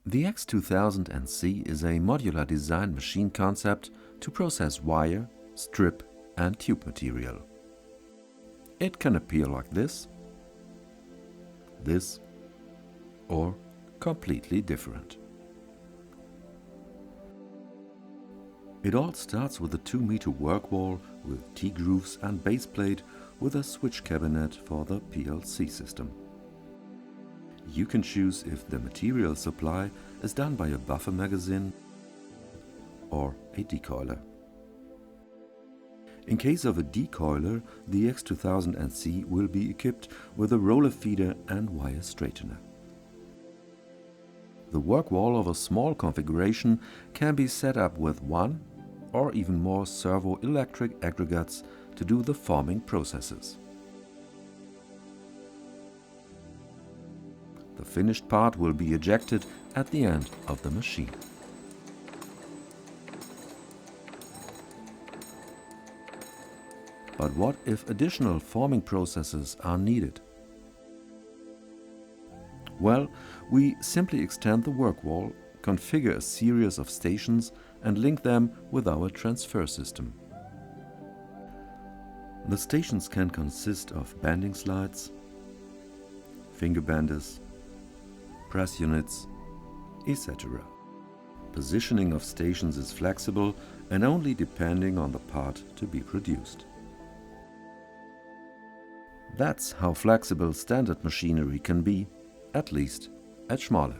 The X2000NC is a modular design machine concept to process wire, strip and tube material. It can appear like this, or completely different. It all starts with a 2-meter work wall with T-grooves and base plate with a switch cabinet for the PLC system. You can choose if the material supply is done by a buffer magazine or a decoiler. In case of a decoiler, the X2000NC will be equipped with a roller feeder and wire straightener. The work wall of a small configuration can be set up with one or even more servo-electric aggregates to do the forming processes. The finished part will be ejected at the end of the machine. But what if additional forming processes are needed? Well, we simply extend the work wall, configure a series of stations and link them with our transfer system. The stations can consist of bending slides, finger benders, press units, etc. Positioning of stations is flexible and only depending on the part to be produced. That's how flexible standard machinery can be, at least at Schmale.